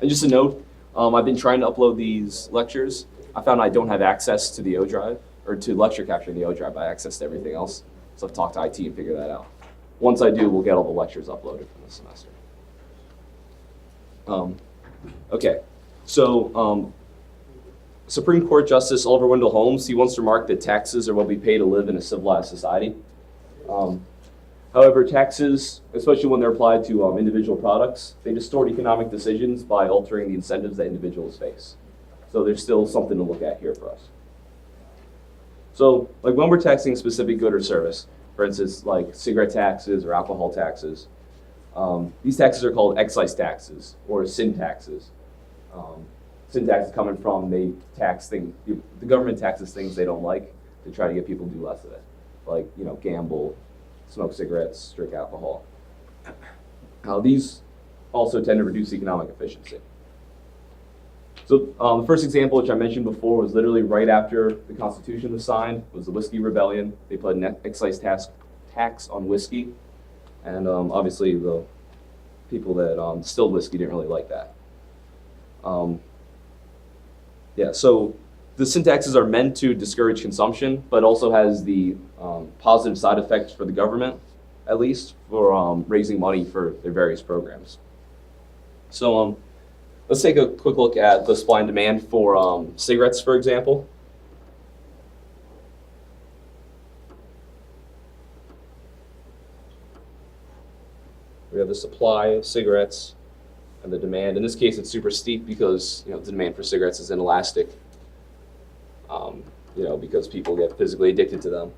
And just a note, I've been trying to upload these lectures. I found I don't have access to the O drive, or to lecture capture in the O drive. I access to everything else. So I've talked to IT and figured that out. Once I do, we'll get all the lectures uploaded from the semester. Okay, so Supreme Court Justice Oliver Wendell Holmes, he once remarked that taxes are what we pay to live in a civilized society. However, taxes, especially when they're applied to individual products, they distort economic decisions by altering the incentives that individuals face. So there's still something to look at here for us. So, like when we're taxing a specific good or service, for instance, like cigarette taxes or alcohol taxes, these taxes are called excise taxes or sin taxes. Sin tax is coming from they tax things, the government taxes things they don't like to try to get people to do less of it, like gamble, smoke cigarettes, drink alcohol. These also tend to reduce economic efficiency. So the first example, which I mentioned before, was literally right after the Constitution was signed, was the Whiskey Rebellion. They put an excise tax on whiskey, and obviously the people that distilled whiskey didn't really like that. So the sin taxes are meant to discourage consumption, but also has the positive side effects for the government, at least, for raising money for their various programs. So let's take a quick look at the supply and demand for cigarettes, for example. We have the supply of cigarettes and the demand. In this case, it's super steep because the demand for cigarettes is inelastic. Because people get physically addicted to them.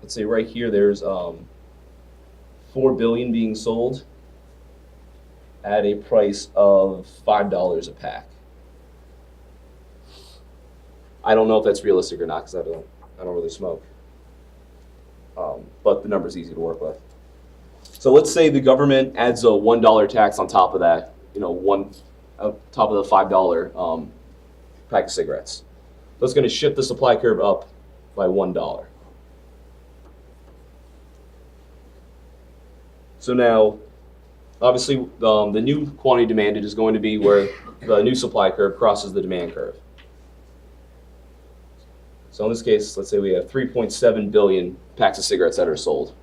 Let's say right here, there's 4 billion being sold at a price of $5 a pack. I don't know if that's realistic or not because I don't really smoke. But the number's easy to work with. So let's say the government adds a $1 tax on top of that, on top of the $5 pack of cigarettes. That's going to shift the supply curve up by $1. So now, obviously, the new quantity demanded is going to be where the new supply curve crosses the demand curve. So in this case, let's say we have 3.7 billion packs of cigarettes that are sold.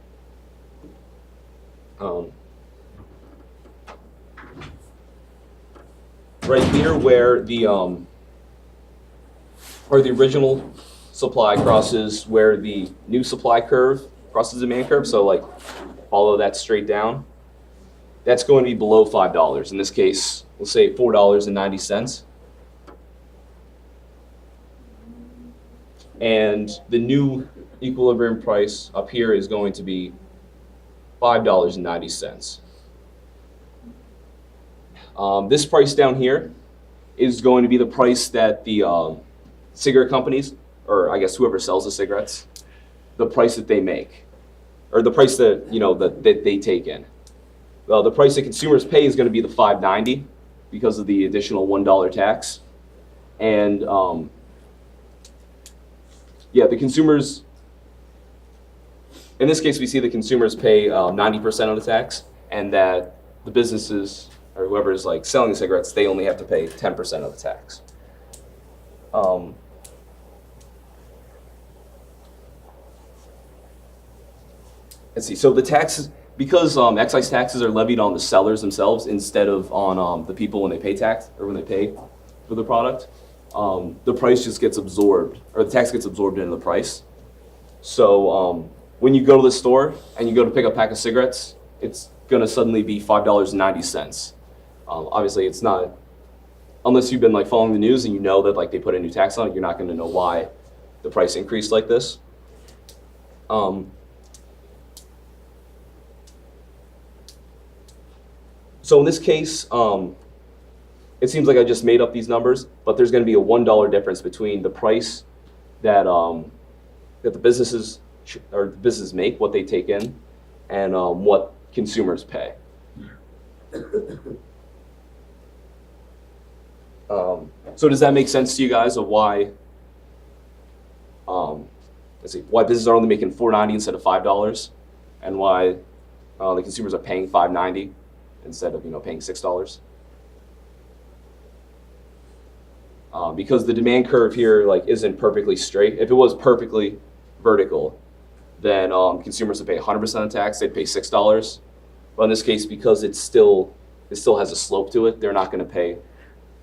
Right here, where the original supply crosses where the new supply curve crosses the demand curve, so like follow that straight down, that's going to be below $5. In this case, let's say $4.90. And the new equilibrium price up here is going to be $5.90. This price down here is going to be the price that the cigarette companies, or I guess whoever sells the cigarettes, the price that they make, or the price that that they take in. The price that consumers pay is going to be the $5.90 because of the additional $1 tax, and the consumers. In this case, we see the consumers pay 90% of the tax, and that the businesses or whoever is like selling the cigarettes, they only have to pay 10% of the tax. Let's see. So the taxes, because excise taxes are levied on the sellers themselves instead of on the people when they pay tax or when they pay for the product, the price just gets absorbed, or the tax gets absorbed into the price. So when you go to the store and you go to pick up a pack of cigarettes, it's going to suddenly be $5.90. Obviously, it's not, unless you've been like following the news and you know that like they put a new tax on it, you're not going to know why the price increased like this. So in this case, it seems like I just made up these numbers, but there's going to be a $1 difference between the price that that the businesses make, what they take in, and what consumers pay. So does that make sense to you guys of why? Why businesses are only making $4.90 instead of $5, and why the consumers are paying $5.90? instead of paying $6. Because the demand curve here isn't perfectly straight. If it was perfectly vertical, then consumers would pay 100% of tax. They'd pay $6. But in this case, because it still has a slope to it, they're not going to pay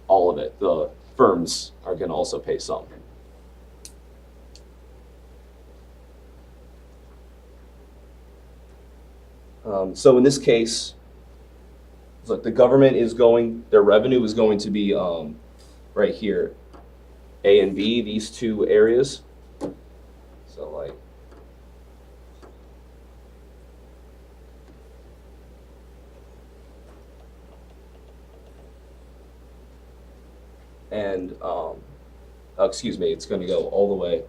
all of it. The firms are going to also pay some. So in this case, look, the government their revenue is going to be right here, A and B, these two areas. So and excuse me, it's going to go all the way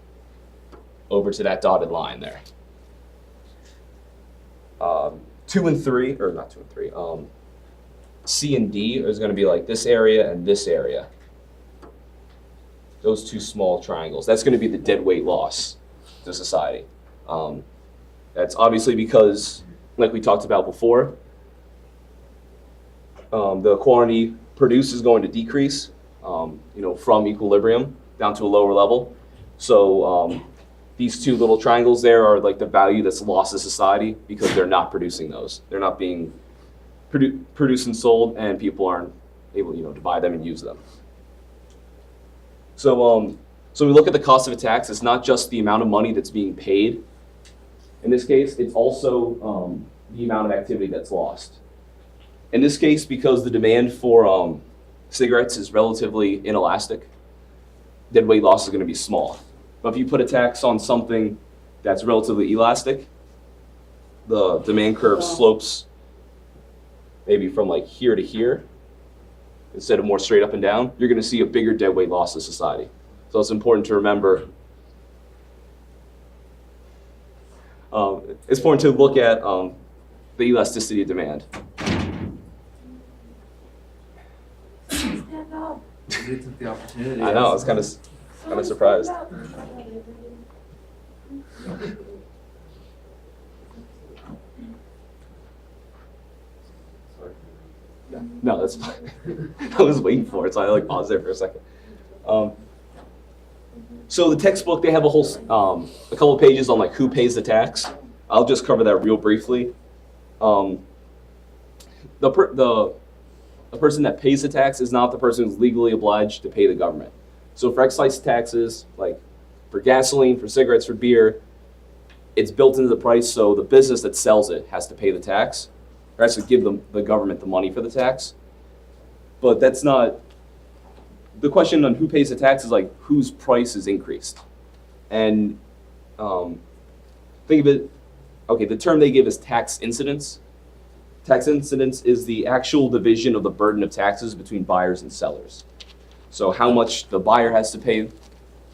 over to that dotted line there. 2 and 3, or not 2 and 3, C and D is going to be like this area and this area. Those two small triangles. That's going to be the dead weight loss to society. That's obviously because, like we talked about before, the quantity produced is going to decrease, from equilibrium down to a lower level. So these two little triangles there are like the value that's lost to society because they're not producing those. They're not being produced and sold, and people aren't able, to buy them and use them. So, so we look at the cost of a tax. It's not just the amount of money that's being paid. In this case, it's also the amount of activity that's lost. In this case, because the demand for cigarettes is relatively inelastic, dead weight loss is going to be small. But if you put a tax on something that's relatively elastic, the demand curve slopes maybe from here to here, instead of more straight up and down. You're going to see a bigger dead weight loss to society. So it's important to remember. It's important to look at the elasticity of demand. You took the opportunity. I know. I was kind of surprised. No, that's fine. I was waiting for it, so I paused there for a second. So the textbook, they have a whole a couple of pages on who pays the tax. I'll just cover that real briefly. The person that pays the tax is not the person who's legally obliged to pay the government. So for excise taxes, like for gasoline, for cigarettes, for beer, it's built into the price, so the business that sells it has to pay the tax, or has to give the government the money for the tax. But that's not, the question on who pays the tax is whose price is increased. And think of it, okay, the term they give is tax incidence. Tax incidence is the actual division of the burden of taxes between buyers and sellers. So how much the buyer has to pay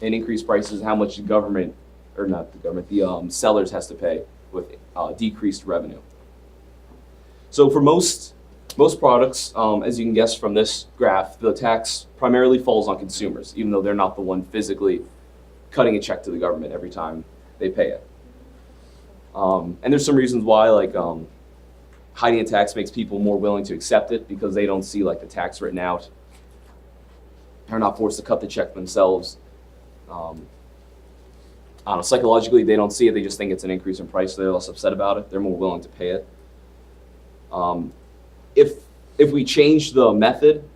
in increased prices, how much the government, or not the government, the sellers has to pay with decreased revenue. So for most products, as you can guess from this graph, the tax primarily falls on consumers, even though they're not the one physically cutting a check to the government every time they pay it. And there's some reasons why, hiding a tax makes people more willing to accept it because they don't see the tax written out. They're not forced to cut the check themselves. I don't know, psychologically they don't see it, they just think it's an increase in price, so they're less upset about it. They're more willing to pay it. If we change the method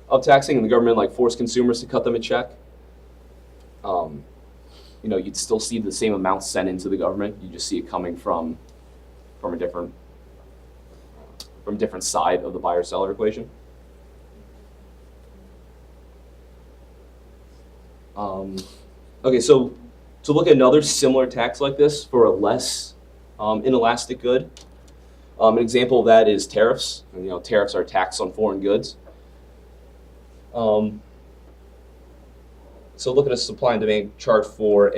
of taxing and the government forced consumers to cut them a check, you'd still see the same amount sent into the government. You just see it coming from a different side of the buyer-seller equation. Okay, so to look at another similar tax like this for a less inelastic good, an example of that is tariffs. And, tariffs are tax on foreign goods. So look at a supply and demand chart for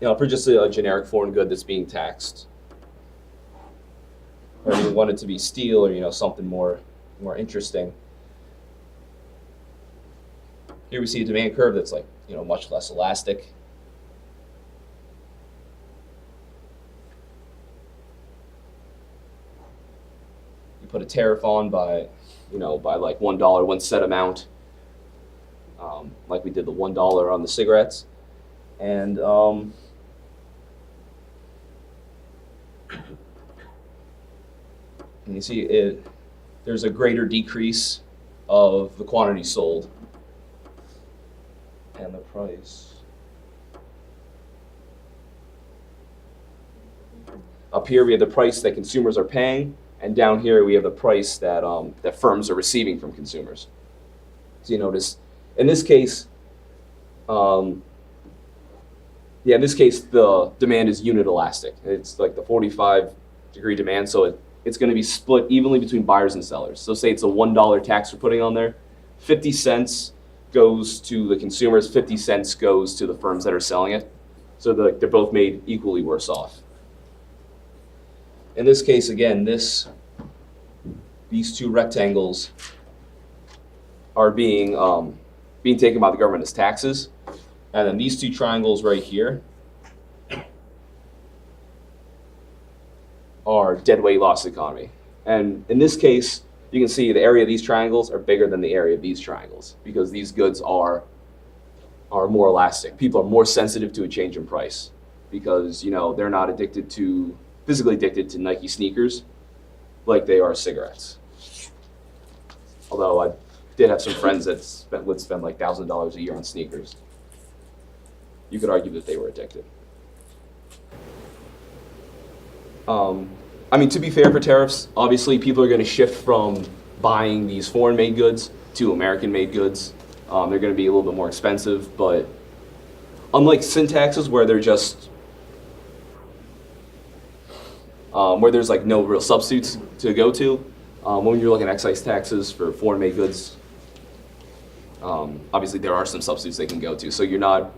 for just a generic foreign good that's being taxed. Or you want it to be steel or something more interesting. Here we see a demand curve that's much less elastic. put a tariff on by, by like $1, one set amount, like we did the $1 on the cigarettes, and you see there's a greater decrease of the quantity sold and the price. Up here we have the price that consumers are paying, and down here we have the price that that firms are receiving from consumers. So you notice, in this case, in this case the demand is unit elastic. It's like the 45-degree demand, so it's going to be split evenly between buyers and sellers. So say it's a $1 tax we're putting on there, 50 cents goes to the consumers, 50 cents goes to the firms that are selling it. So they're both made equally worse off. In this case, again, these two rectangles are being taken by the government as taxes, and then these two triangles right here are dead weight loss economy. And in this case, you can see the area of these triangles are bigger than the area of these triangles because these goods are more elastic. People are more sensitive to a change in price because they're not physically addicted to Nike sneakers like they are cigarettes. Although I did have some friends that would spend like $1,000 a year on sneakers. You could argue that they were addicted. To be fair for tariffs, obviously people are going to shift from buying these foreign-made goods to American-made goods. They're going to be a little bit more expensive, but unlike sin taxes where they're just where there's like no real substitutes to go to, when you're looking at excise taxes for foreign-made goods, obviously there are some substitutes they can go to. So you're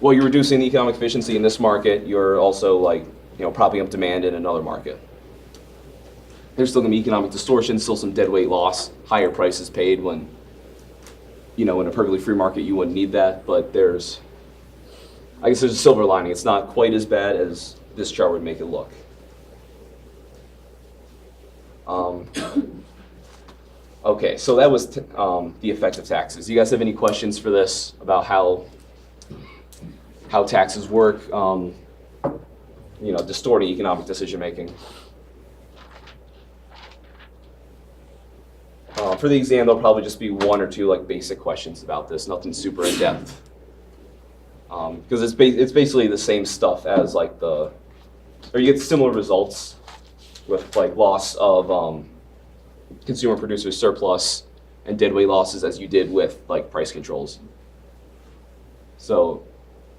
reducing the economic efficiency in this market, you're also propping up demand in another market. There's still going to be economic distortion, still some dead weight loss, higher prices paid when, in a perfectly free market you wouldn't need that, but there's a silver lining. It's not quite as bad as this chart would make it look. Okay, so that was the effect of taxes. Do you guys have any questions for this about how taxes work? Distorting economic decision making. For the exam, there'll probably just be one or two basic questions about this, nothing super in depth. Because it's basically the same stuff as or you get similar results with loss of consumer producer surplus and deadweight losses as you did with price controls. So,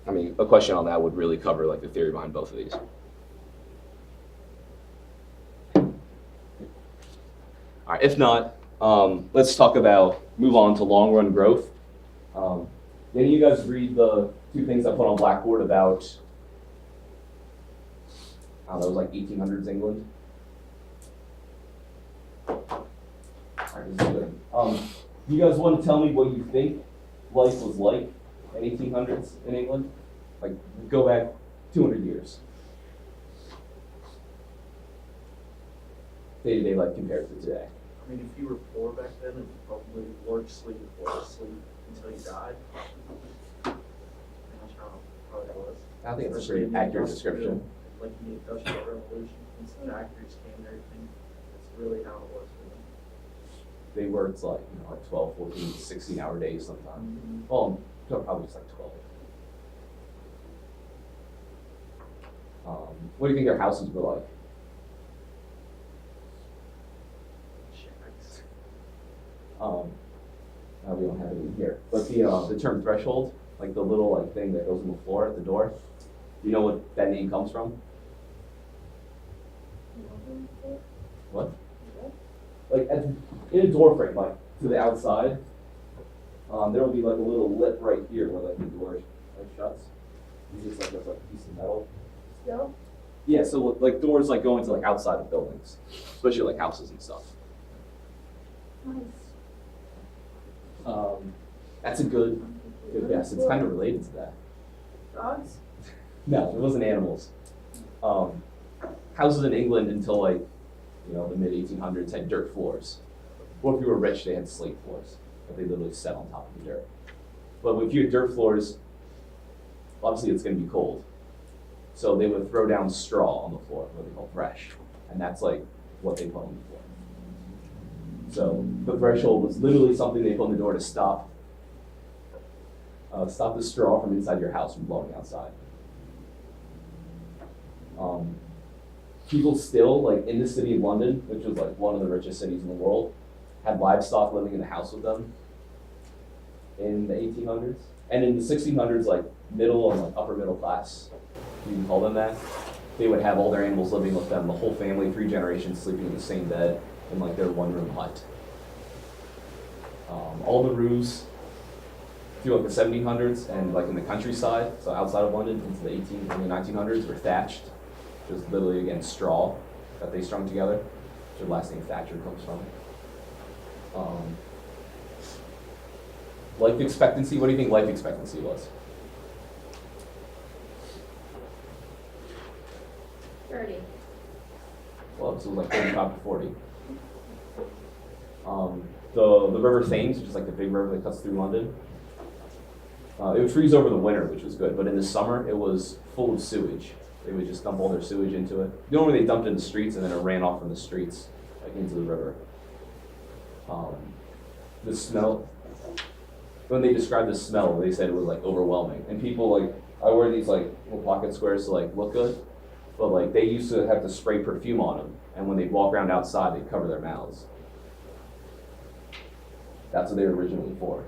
a question on that would really cover the theory behind both of these. All right, if not, let's move on to long run growth. Did you guys read the two things I put on Blackboard about, it was 1800s England? All right, this is good. You guys want to tell me what you think life was like in 1800s in England? Go back 200 years. Day-to-day life compared to today. If you were poor back then, you probably worked, sleep, until you died. That's how probably that was. I think it's a pretty accurate description. In the Industrial Revolution, once the factories came and everything, that's really how it was for them. They worked 12, 14, 16-hour days sometimes. Mm-hmm. Well, probably just 12. What do you think their houses were like? Shacks. We don't have it in here. But the term threshold, the little thing that goes in the floor at the door, do you know what that name comes from? What? In a door frame, to the outside, there will be a little lip right here where the door shuts. It's just a piece of metal. Still? Yeah, so doors go into outside of buildings, especially houses and stuff. Nice. That's a good guess. It's kind of related to that. Dogs? No, it wasn't animals. Houses in England until the mid 1800s had dirt floors. Or if you were rich, they had slate floors that they literally set on top of the dirt. But if you had dirt floors, obviously it's going to be cold. So they would throw down straw on the floor, what they call thresh, and that's like what they put on the floor. So the threshold was literally something they put on the door to stop the straw from inside your house from blowing outside. People still, like in the city of London, which was like one of the richest cities in the world, had livestock living in the house with them in the 1800s. And in the 1600s, like middle and like upper middle class, you can call them that, they would have all their animals living with them, the whole family, 3 generations sleeping in the same bed in like their 1-room hut. All the roofs through like the 1700s and like in the countryside, so outside of London into the 1900s were thatched, just literally again straw that they strung together. Which the last name Thatcher comes from. Life expectancy, what do you think life expectancy was? 30. Well, so it was like 35 to 40. The River Thames, which is like the big river that cuts through London, it would freeze over the winter, which was good, but in the summer it was full of sewage. They would just dump all their sewage into it. Normally they dumped it in the streets and then it ran off from the streets like into the river. The smell, when they described the smell, they said it was like overwhelming. And people like, I wear these like little pocket squares to like look good, but like they used to have to spray perfume on them, and when they'd walk around outside, they'd cover their mouths. That's what they were originally for.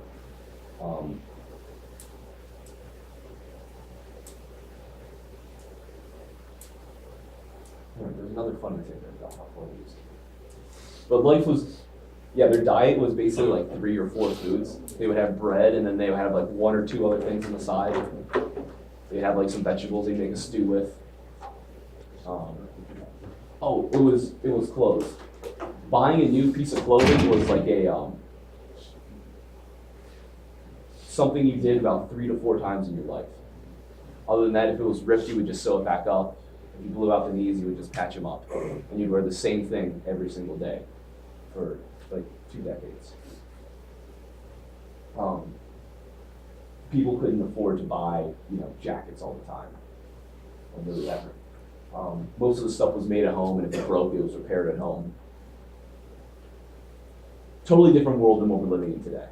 There's another funny thing that I got before these. But life was, their diet was basically like 3 or 4 foods. They would have bread, and then they would have like 1 or 2 other things on the side. They'd have like some vegetables they'd make a stew with. It was clothes. Buying a new piece of clothing was like a something you did about 3 to 4 times in your life. Other than that, if it was ripped, you would just sew it back up. If you blew out the knees, you would just patch them up. And you'd wear the same thing every single day for like 2 decades. People couldn't afford to buy, jackets all the time. Or really ever. Most of the stuff was made at home, and if it broke, it was repaired at home. Totally different world than what we're living in today.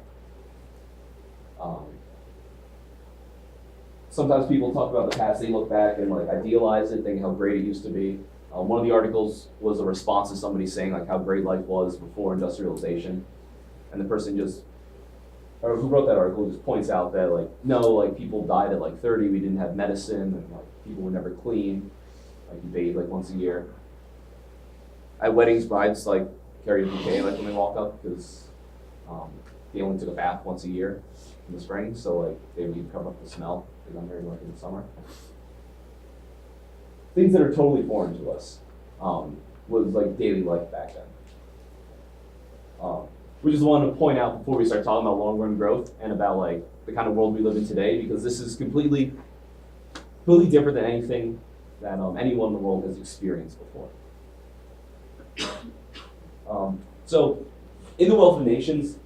Sometimes people talk about the past, they look back and like idealize it, think how great it used to be. One of the articles was a response to somebody saying like how great life was before industrialization. And the person or who wrote that article just points out that like, no, like people died at like 30, we didn't have medicine, and like people were never clean. Like you bathe like once a year. At weddings, brides like carry a bouquet like when they walk up because they only took a bath once a year in the spring, so like they would need to cover up the smell because I'm married like in the summer. Things that are totally foreign to us was like daily life back then. We just wanted to point out before we start talking about long-run growth and about like the kind of world we live in today, because this is completely different than anything that anyone in the world has experienced before. So, in The Wealth of Nations,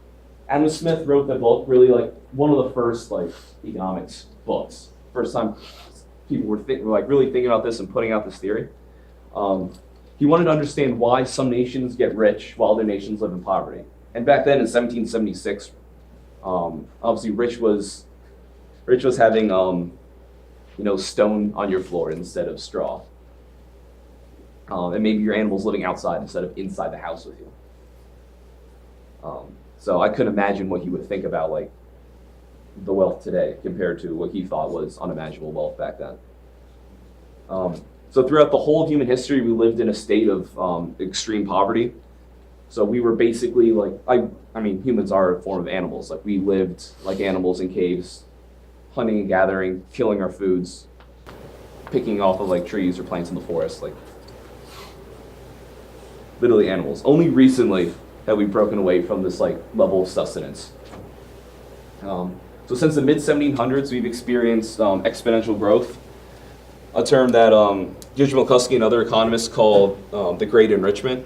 Adam Smith wrote the book, really like one of the first like economics books. First time people were really thinking about this and putting out this theory. He wanted to understand why some nations get rich while other nations live in poverty. And back then in 1776, obviously rich was having stone on your floor instead of straw. And maybe your animals living outside instead of inside the house with you. So I couldn't imagine what he would think about like the wealth today compared to what he thought was unimaginable wealth back then. So throughout the whole of human history, we lived in a state of extreme poverty. So we were basically like, humans are a form of animals. Like we lived like animals in caves, hunting and gathering, killing our foods, picking off of like trees or plants in the forest, like literally animals. Only recently have we broken away from this like level of sustenance. So since the mid 1700s, we've experienced exponential growth, a term that Deirdre McCluskey and other economists call the Great Enrichment.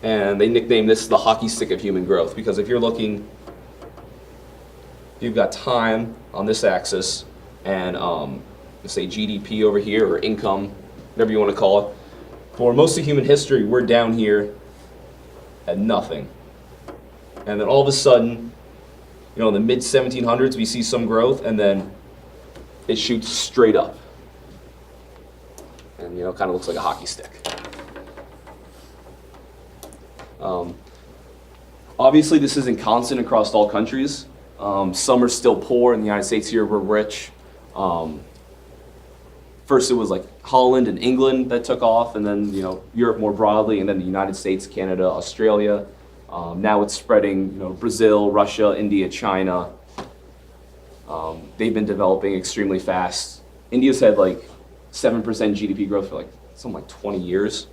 And they nicknamed this the hockey stick of human growth, because if you've got time on this axis and let's say GDP over here, or income, whatever you want to call it, for most of human history, we're down here at nothing. And then all of a sudden, in the mid 1700s, we see some growth, and then it shoots straight up. And, kind of looks like a hockey stick. Obviously, this isn't constant across all countries. Some are still poor. In the United States here, we're rich. First, it was like Holland and England that took off, and then, Europe more broadly, and then the United States, Canada, Australia. Now it's spreading, Brazil, Russia, India, China. They've been developing extremely fast. India's had like 7% GDP growth for something like 20 years.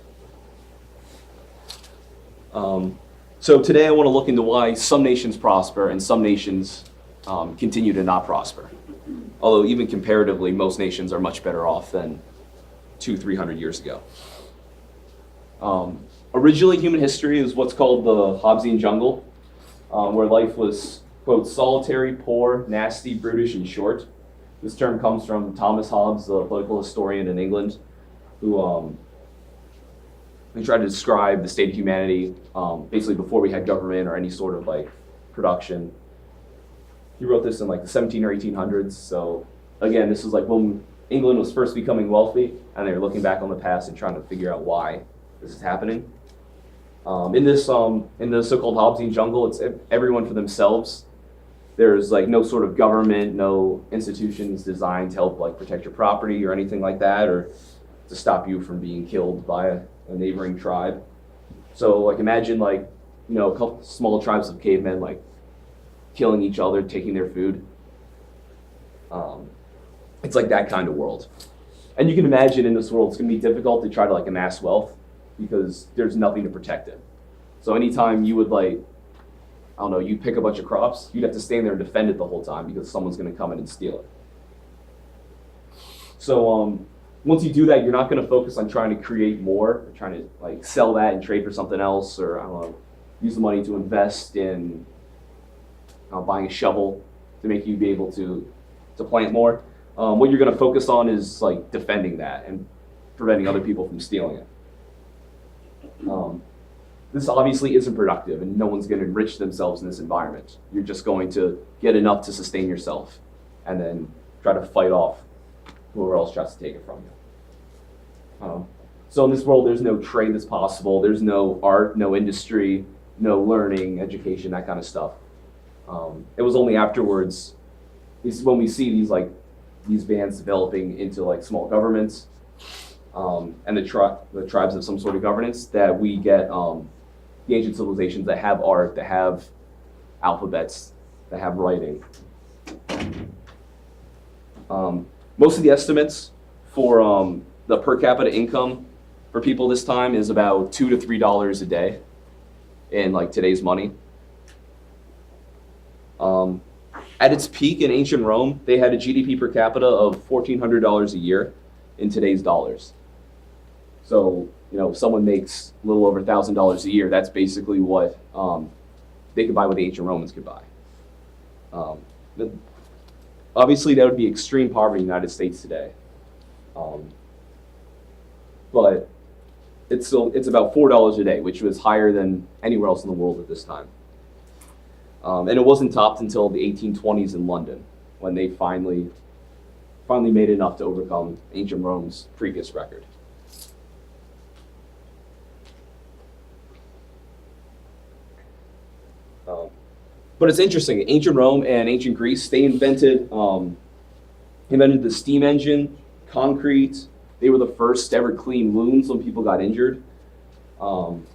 So today I want to look into why some nations prosper and some nations continue to not prosper. Although even comparatively, most nations are much better off than 200-300 years ago. Originally, human history is what's called the Hobbesian jungle, where life was, quote, solitary, poor, nasty, brutish, and short. This term comes from Thomas Hobbes, the political historian in England, who tried to describe the state of humanity basically before we had government or any sort of production. He wrote this in the 17 or 1800s. So again, this is when England was first becoming wealthy, and they were looking back on the past and trying to figure out why this is happening. In the so-called Hobbesian jungle, it's everyone for themselves. There's no sort of government, no institutions designed to help protect your property or anything like that, or to stop you from being killed by a neighboring tribe. So imagine a couple small tribes of cavemen killing each other, taking their food. It's that kind of world. And you can imagine in this world it's going to be difficult to try to amass wealth, because there's nothing to protect it. So anytime you would you pick a bunch of crops, you'd have to stand there and defend it the whole time because someone's going to come in and steal it. So once you do that, you're not going to focus on trying to create more, or trying to sell that and trade for something else, or use the money to invest in buying a shovel to make you be able to plant more. What you're going to focus on is defending that and preventing other people from stealing it. This obviously isn't productive, and no one's going to enrich themselves in this environment. You're just going to get enough to sustain yourself and then try to fight off whoever else tries to take it from you. So in this world, there's no trade that's possible. There's no art, no industry, no learning, education, that kind of stuff. It was only afterwards, when we see these bands developing into small governments, and the tribes of some sort of governance, that we get the ancient civilizations that have art, that have alphabets, that have writing. Most of the estimates for the per capita income for people this time is about $2 to $3 a day in today's money. At its peak in ancient Rome, they had a GDP per capita of $1,400 a year in today's dollars. So, if someone makes a little over $1,000 a year, that's basically what they could buy what the ancient Romans could buy. Obviously, that would be extreme poverty in the United States today. But it's about $4 a day, which was higher than anywhere else in the world at this time. And it wasn't topped until the 1820s in London, when they finally made enough to overcome ancient Rome's previous record. But it's interesting, ancient Rome and ancient Greece, they invented the steam engine, concrete. They were the first to ever clean wounds when people got injured. And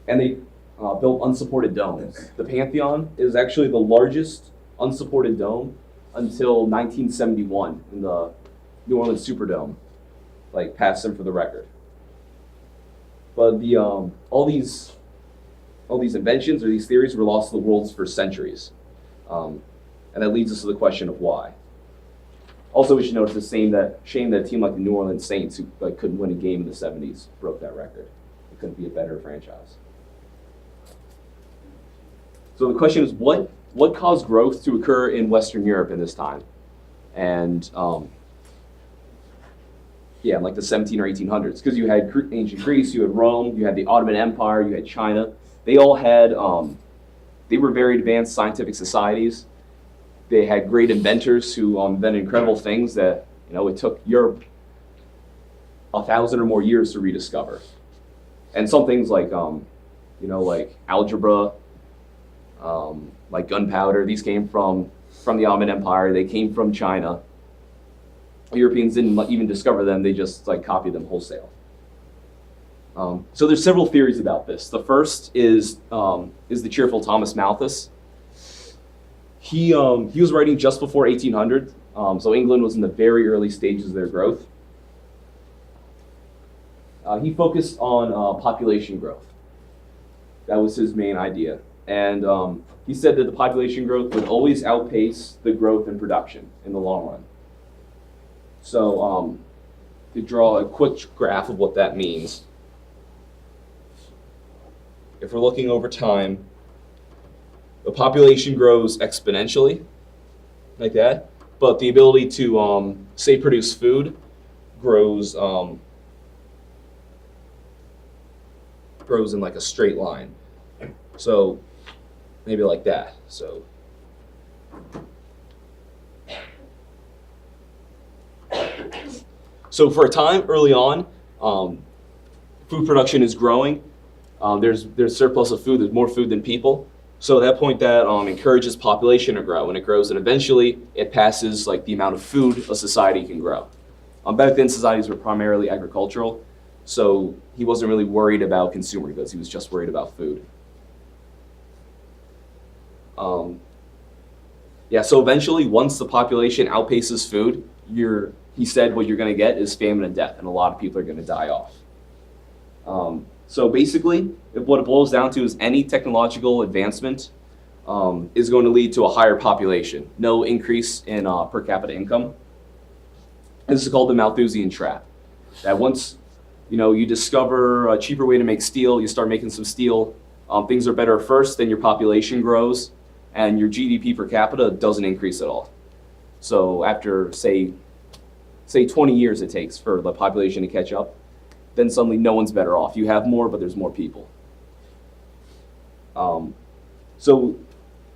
they built unsupported domes. The Pantheon is actually the largest unsupported dome until 1971, in the New Orleans Superdome, passed them for the record. But all these inventions or these theories were lost to the world for centuries. And that leads us to the question of why. Also, we should note it's a shame that a team like the New Orleans Saints, who couldn't win a game in the 70s, broke that record. It couldn't be a better franchise. So the question is, what caused growth to occur in Western Europe in this time? And yeah, like the 17 or 1800s, because you had ancient Greece, you had Rome, you had the Ottoman Empire, you had China. They all had, they were very advanced scientific societies. They had great inventors who invented incredible things that, it took Europe 1,000 or more years to rediscover. And some things like, like algebra, like gunpowder, these came from the Ottoman Empire. They came from China. Europeans didn't even discover them, they just copied them wholesale. So there's several theories about this. The first is the cheerful Thomas Malthus. He was writing just before 1800, so England was in the very early stages of their growth. He focused on population growth. That was his main idea. And he said that the population growth would always outpace the growth in production in the long run. So to draw a quick graph of what that means, if we're looking over time, the population grows exponentially, like that, but the ability to, say, produce food grows in like a straight line. So maybe like that. So for a time early on, food production is growing. There's surplus of food. There's more food than people. So at that point, that encourages population to grow, and it grows, and eventually it passes the amount of food a society can grow. Back then, societies were primarily agricultural, so he wasn't really worried about consumer goods. He was just worried about food. So eventually, once the population outpaces food, he said what you're going to get is famine and death, and a lot of people are going to die off. So basically, what it boils down to is any technological advancement is going to lead to a higher population, no increase in per capita income. This is called the Malthusian trap. That once you discover a cheaper way to make steel, you start making some steel, things are better first, then your population grows, and your GDP per capita doesn't increase at all. So after, say 20 years it takes for the population to catch up, then suddenly no one's better off. You have more, but there's more people. So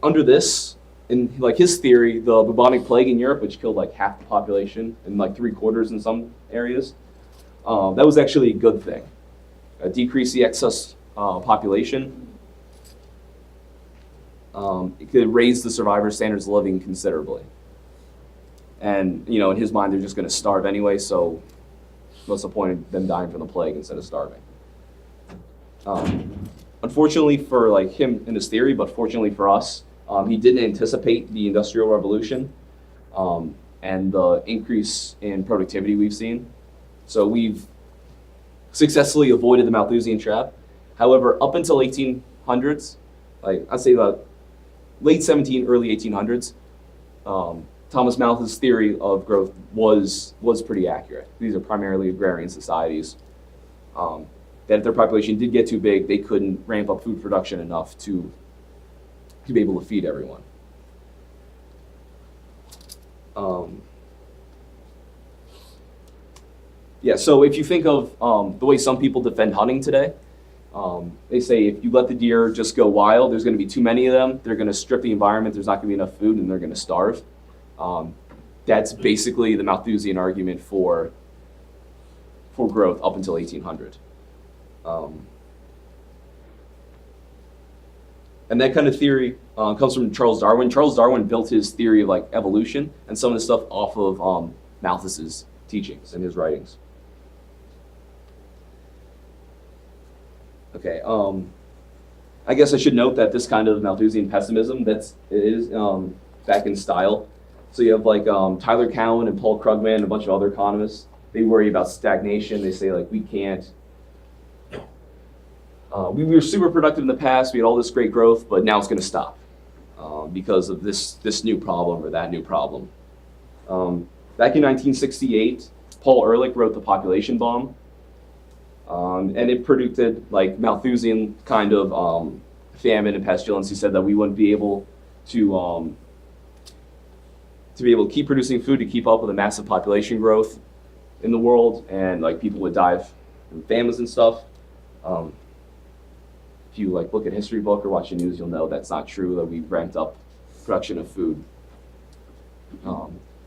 under this, in his theory, the bubonic plague in Europe, which killed half the population and 3/4 in some areas, that was actually a good thing. Decrease the excess population. It could raise the survivors' standards of living considerably. And in his mind, they're just going to starve anyway, so what's the point of them dying from the plague instead of starving? Unfortunately for him and his theory, but fortunately for us, he didn't anticipate the Industrial Revolution and the increase in productivity we've seen. So we've successfully avoided the Malthusian trap. However, up until 1800s, I'd say the late 17, early 1800s, Thomas Malthus' theory of growth was pretty accurate. These are primarily agrarian societies. That if their population did get too big, they couldn't ramp up food production enough to be able to feed everyone. So if you think of the way some people defend hunting today, they say if you let the deer just go wild, there's going to be too many of them, they're going to strip the environment, there's not going to be enough food, and they're going to starve. That's basically the Malthusian argument for growth up until 1800. And that kind of theory comes from Charles Darwin. Charles Darwin built his theory of evolution and some of the stuff off of Malthus's teachings and his writings. Okay, I guess I should note that this kind of Malthusian pessimism, it is back in style. So you have Tyler Cowen and Paul Krugman and a bunch of other economists. They worry about stagnation. They say we can't. We were super productive in the past. We had all this great growth, but now it's going to stop because of this new problem or that new problem. Back in 1968, Paul Ehrlich wrote The Population Bomb, and it predicted Malthusian kind of famine and pestilence, he said that we wouldn't be able to be able to keep producing food to keep up with the massive population growth in the world, and like people would die from famines and stuff. If you like look at history book or watch the news, you'll know that's not true. That we ramped up production of food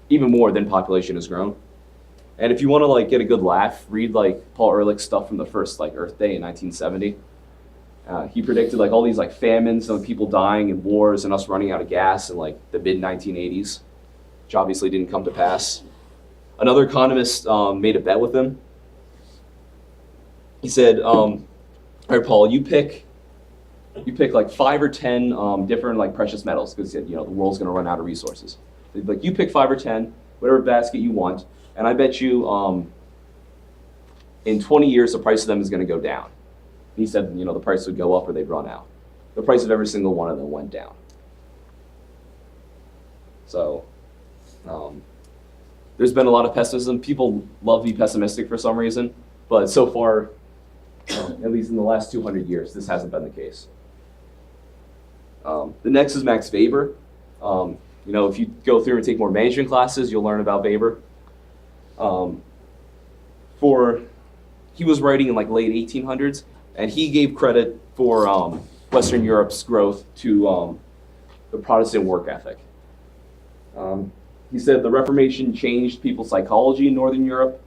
even more than population has grown. And if you want to like get a good laugh, read like Paul Ehrlich's stuff from the first like Earth Day in 1970. He predicted like all these like famines and people dying and wars and us running out of gas in like the mid 1980s, which obviously didn't come to pass. Another economist made a bet with him. He said, "All right, Paul, you pick like 5 or 10 different like precious metals because the world's going to run out of resources. Like you pick 5 or 10, whatever basket you want, and I bet you in 20 years the price of them is going to go down." He said, the price would go up or they'd run out. The price of every single one of them went down. So there's been a lot of pessimism. People love to be pessimistic for some reason, but so far, at least in the last 200 years, this hasn't been the case. The next is Max Weber. If you go through and take more management classes, you'll learn about Weber. He was writing in like late 1800s, and he gave credit for Western Europe's growth to the Protestant work ethic. He said the Reformation changed people's psychology in Northern Europe.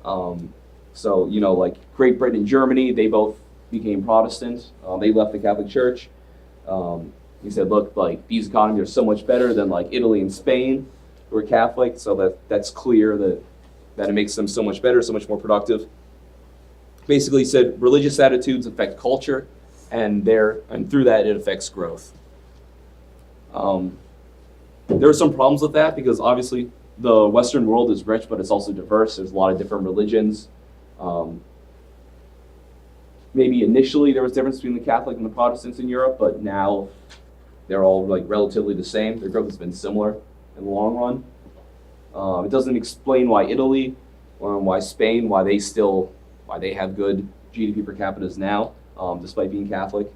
Like Great Britain and Germany, they both became Protestant. They left the Catholic Church. He said, look, like these economies are so much better than like Italy and Spain, who are Catholic, so that's clear that it makes them so much better, so much more productive. Basically, he said religious attitudes affect culture, and through that it affects growth. There are some problems with that because obviously the Western world is rich, but it's also diverse. There's a lot of different religions. Maybe initially there was a difference between the Catholic and the Protestants in Europe, but now they're all like relatively the same. Their growth has been similar in the long run. It doesn't explain why Italy, or why Spain, why they have good GDP per capita now, despite being Catholic.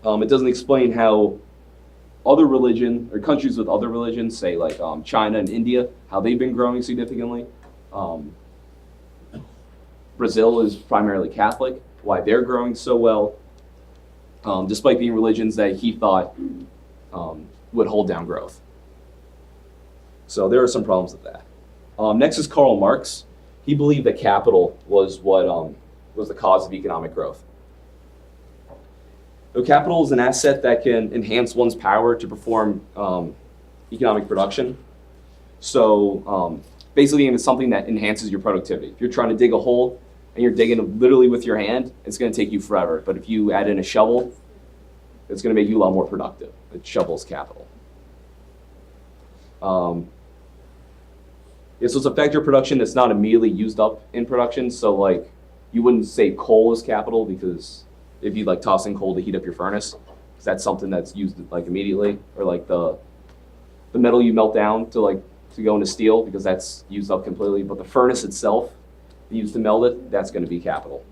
It doesn't explain how other religion or countries with other religions, say like China and India, how they've been growing significantly. Brazil is primarily Catholic, why they're growing so well, despite being religions that he thought would hold down growth. So there are some problems with that. Next is Karl Marx. He believed that capital was what was the cause of economic growth. So capital is an asset that can enhance one's power to perform economic production. So basically, it's something that enhances your productivity. If you're trying to dig a hole and you're digging it literally with your hand, it's going to take you forever. But if you add in a shovel, it's going to make you a lot more productive. The shovel's capital. So it's a factor of production that's not immediately used up in production. So like you wouldn't say coal is capital because if you like toss in coal to heat up your furnace, because that's something that's used like immediately, or like the metal you melt down to go into steel because that's used up completely. But the furnace itself, used to melt it, that's going to be capital.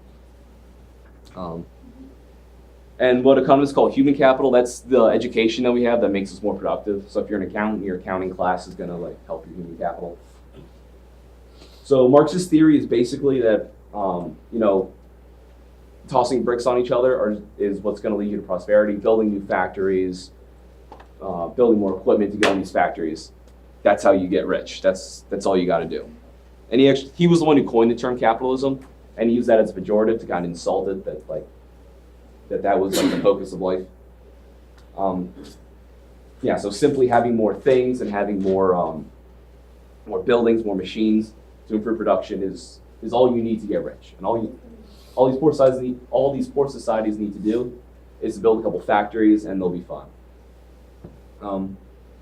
And what economists call human capital, that's the education that we have that makes us more productive. So if you're an accountant, your accounting class is going to help your human capital. So Marx's theory is basically that tossing bricks on each other is what's going to lead you to prosperity. Building new factories, building more equipment to go in these factories. That's how you get rich. That's all you got to do. And he was the one who coined the term capitalism, and he used that as a pejorative to kind of insult it, that was the focus of life. So simply having more things and having more buildings, more machines to improve production is all you need to get rich. And all these poor societies need to do is to build a couple factories, and they'll be fine.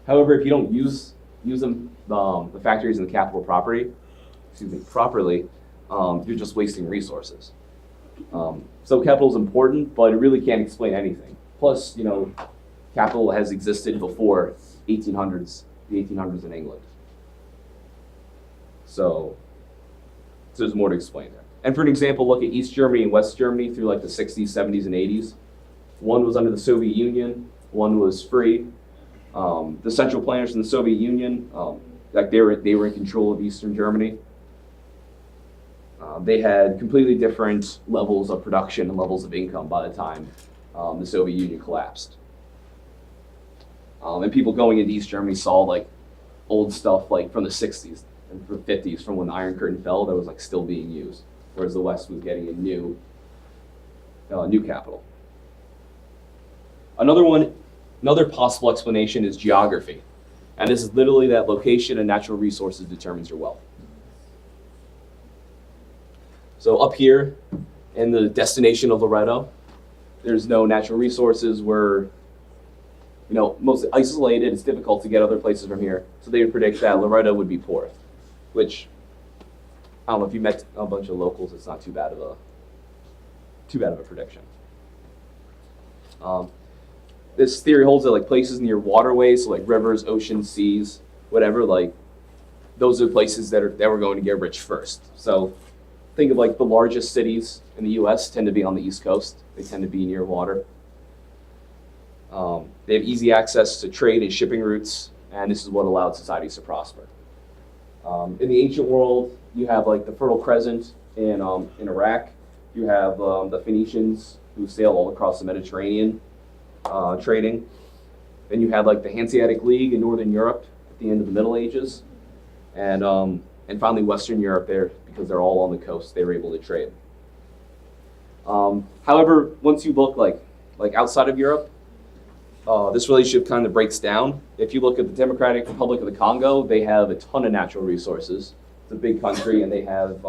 However, if you don't use them, the factories and the capital properly, you're just wasting resources. So capital is important, but it really can't explain anything. Plus, capital has existed before the 1800s in England. So there's more to explain there. And for an example, look at East Germany and West Germany through the 60s, 70s, and 80s. One was under the Soviet Union, one was free. The central planners in the Soviet Union, like they were in control of Eastern Germany. They had completely different levels of production and levels of income by the time the Soviet Union collapsed. And people going into East Germany saw like old stuff like from the 60s and from 50s from when the Iron Curtain fell that was like still being used, whereas the West was getting a new capital. Another possible explanation is geography. And this is literally that location and natural resources determines your wealth. So up here in the destination of Loretto, there's no natural resources. We're mostly isolated. It's difficult to get other places from here. So they would predict that Loretto would be poor, which I don't know if you met a bunch of locals, it's not too bad of a prediction. This theory holds that like places near waterways, so like rivers, oceans, seas, whatever, like those are places that were going to get rich first. So think of like the largest cities in the U.S. tend to be on the East Coast. They tend to be near water. They have easy access to trade and shipping routes, and this is what allowed societies to prosper. In the ancient world, you have like the Fertile Crescent in Iraq. You have the Phoenicians who sailed all across the Mediterranean trading. Then you had like the Hanseatic League in Northern Europe at the end of the Middle Ages, and finally Western Europe there because they're all on the coast. They were able to trade. However, once you look like outside of Europe, this relationship kind of breaks down. If you look at the Democratic Republic of the Congo, they have a ton of natural resources. It's a big country, and they have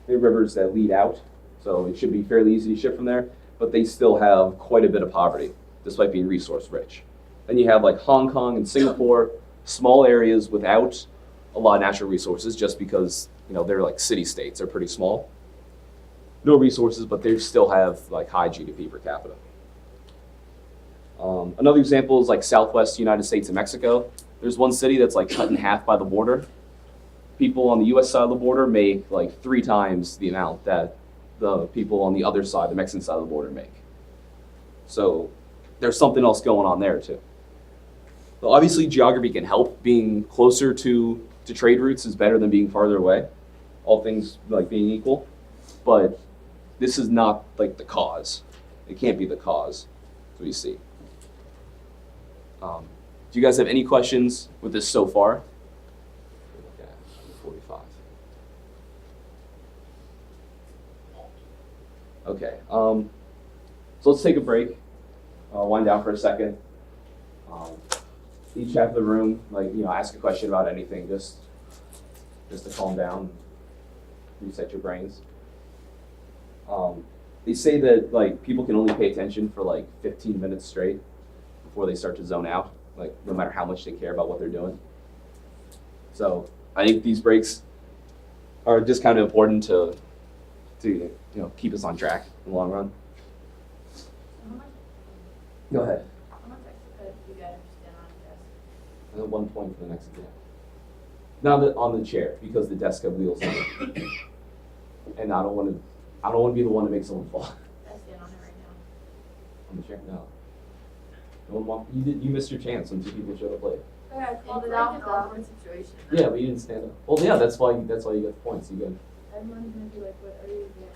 rivers that lead out, so it should be fairly easy to ship from there. But they still have quite a bit of poverty, despite being resource rich. Then you have like Hong Kong and Singapore, small areas without a lot of natural resources, just because they're like city states. They're pretty small. No resources, but they still have like high GDP per capita. Another example is like Southwest United States and Mexico. There's one city that's like cut in half by the border. People on the U.S. side of the border make like 3 times the amount that the people on the other side, the Mexican side of the border, make. So there's something else going on there too. Well, obviously geography can help. Being closer to trade routes is better than being farther away, all things like being equal. But this is not like the cause. It can't be the cause, as we see. Do you guys have any questions with this so far? Okay, 45. Okay, so let's take a break, wind down for a second. Each half of the room, ask a question about anything, just to calm down, reset your brains. They say that people can only pay attention for 15 minutes straight before they start to zone out, no matter how much they care about what they're doing. So I think these breaks are just kind of important to keep us on track in the long run. Go ahead. How much extra do you guys stand on a desk? And then 1 point for the next exam. Not on the chair, because the desk have wheels on it. And I don't want to be the one to make someone fall. I stand on it right now. On the chair? No. No one you missed your chance when 2 people showed up late. Okay, I called it out. It's an awkward situation. Yeah, but you didn't stand up. Well, yeah, that's why you get the points. You get. Everyone's gonna be like, what are you doing?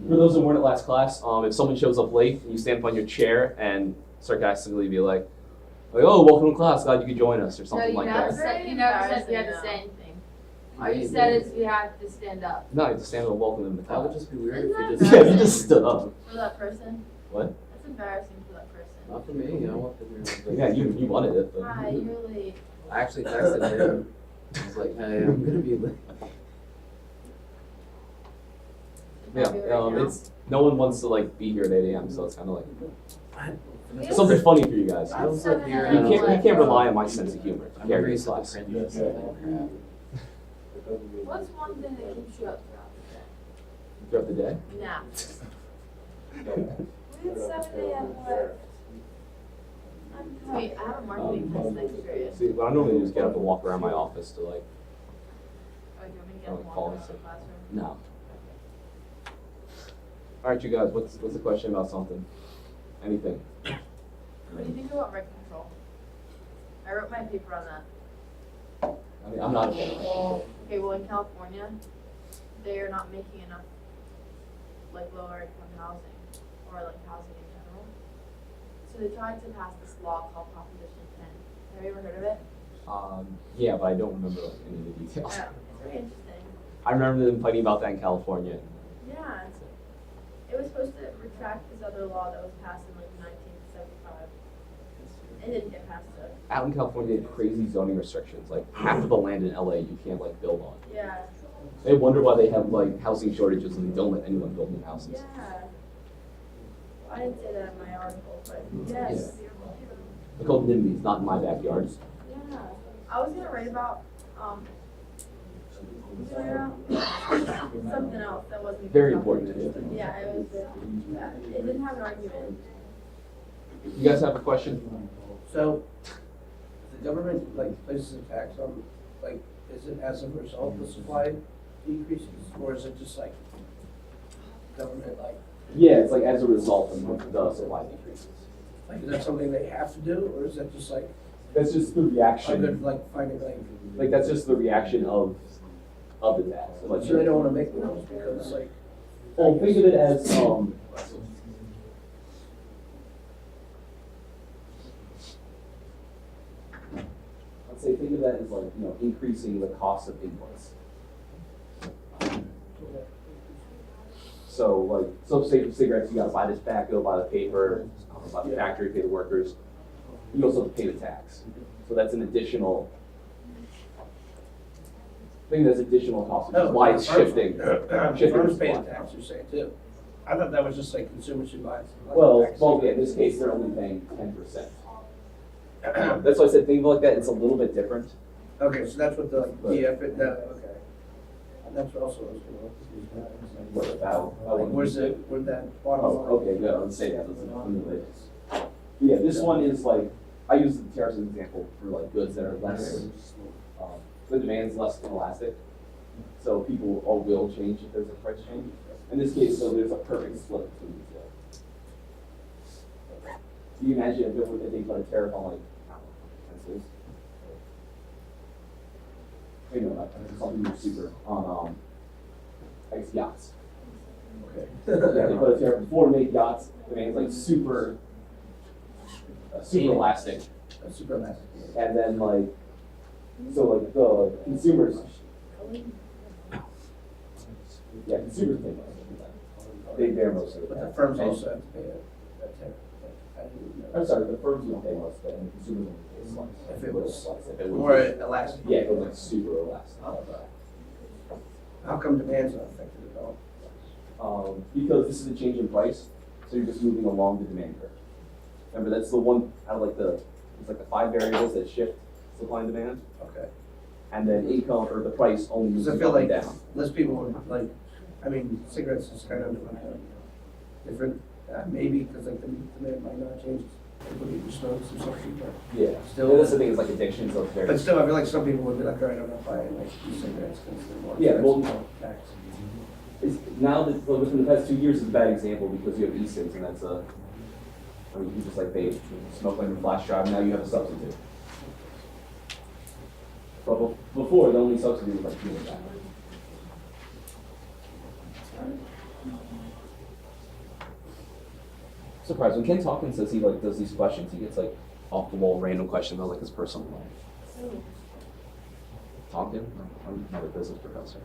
For those who weren't at last class, if someone shows up late and you stand up on your chair and sarcastically be like, oh, welcome to class, glad you could join us, or something like that. You never said you had to say anything. All you said is you have to stand up. No, you have to stand up and welcome them to That would class. just be weird Isn't if that you just Yeah, you just stood up. For that person? What? That's embarrassing for that person. Not for me, I want to hear. Yeah, you wanted it, but. Hi, you're late. I actually texted him. I was like, hey, I'm gonna be late. Yeah, Right now. it's no one wants to be here at 8 a.m. So it's kind of We have something funny for you guys. I was seven up here. and You a half. can't rely on my sense of humor to I'm carry raised this with the class. princess. What's one thing that keeps you up Throughout the day. throughout the day? Naps. We have 7 a.m. left. I'm Wait, I have a marketing test next period. See, what I normally do is get up and walk around my office to Oh, you want me to get Oh, them call walk around us. the classroom? no. All right, you guys, what's the question about something? Anything? What do you think about rent control? I wrote my paper on that. I mean, I'm not a fan of it. Okay, well, in California, they are not making enough, like, lower income housing, or like housing in general. So they tried to pass this law called Proposition 10. Have you ever heard of it? Yeah, but I don't remember like, any of the details. Yeah, it's very interesting. I remember them fighting about that in California. Yeah, it was supposed to retract this other law that was passed in like 1975. It didn't get passed though. Out in California, they had crazy zoning restrictions. Like half of the land in LA you can't like build on. Yeah, They wonder why they have like housing shortages and they don't let anyone build new houses. yeah. I didn't say that in my article, but yes. They're called NIMBYs, not in my backyard. Yeah. I was gonna write about, something else that wasn't. Very important. Yeah, it was, it didn't have an argument. You guys have a question? So, the government like places a tax on, like, is it as a result of supply decreases, or is it just like government like, Yeah, it's like as a result of the supply decreases. is that something they have to do, or is that just like That's just the a reaction. good like finding Like that's just the reaction of the tax. Like, so they don't want to make those because like. well, think of it as let's say think of that as like increasing the cost of inputs. So say for cigarettes you gotta buy the tobacco, buy the paper, buy the factory, pay the workers. You also have to pay the tax. So that's an additional. I think that's additional cost, which is why it's shifting. Firms pay the tax, you're saying too. I thought that was just like consumers should buy. Well, yeah, in this case, they're only paying 10%. That's why I said think of it like that. It's a little bit different. Okay, so that's what the, like, okay. And that's what also was gonna What about? like, where's that bottom line? Oh, okay, good. I would say that. Yeah, this one is like I use the tariffs as an example for like goods that are less. The demand's less inelastic, so people all will change if there's a price change. In this case, so there's a perfect split between these two. Do you imagine if they put a tariff on like pencils? Maybe not something super on I guess yachts. Okay. Yeah, they put a tariff before to make yachts. Demand's like super elastic, That's super nice. and then like. So like the consumers, yeah, consumers pay most of that. They bear most of it. But the firms also have to pay a tariff. I didn't know. I'm sorry, the firms don't pay most of it, and the consumers only pay a slice. If it was Slice, if it was more elastic. yeah, it was like super elastic. How come demand's not affected at all? Because this is a change in price, so you're just moving along the demand curve. Remember, that's the one out of like it's like the 5 variables that shift supply and demand, Okay. and then income or the price only moves Because I feel up and like down. less people would like, I mean, cigarettes is kind of different, maybe because like the demand might not change. People need to smoke some something, but Yeah, Still- that's the thing, it's like addiction, so it's very. but still, I feel like some people would be like, all right, I'm not buying like these cigarettes because they're more Yeah, well- expensive, tax. It's, now that, well, within the past 2 years is a bad example because you have e-cigs and that's I mean, you just like vape, smoke on your flash drive, now you have a substitute. But before, the only substitute was like fuel back. Surprised when Ken Talkins says he like does these questions, he gets like off the wall random questions about like his personal life. Talking? I'm not a business professor.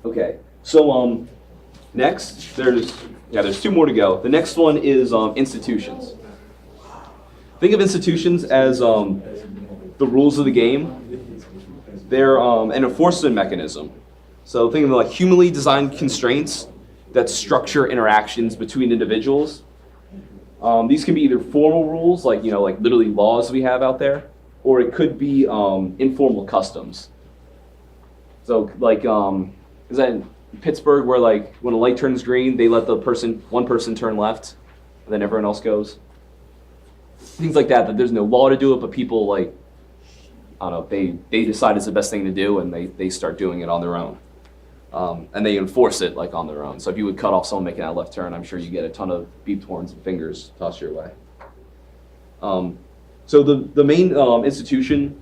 Okay, so next there's 2 more to go. The next one is institutions. Think of institutions as the rules of the game. They're an enforcement mechanism. So think of like humanly designed constraints that structure interactions between individuals. These can be either formal rules, like like literally laws we have out there, or it could be informal customs. So like is that in Pittsburgh where like when a light turns green, they let one person turn left, and then everyone else goes? Things like that there's no law to do it, but people like, I don't know, they decide it's the best thing to do and they start doing it on their own. and they enforce it like on their own. So if you would cut off someone making that left turn, I'm sure you get a ton of beeped horns and fingers tossed your way. So the main institution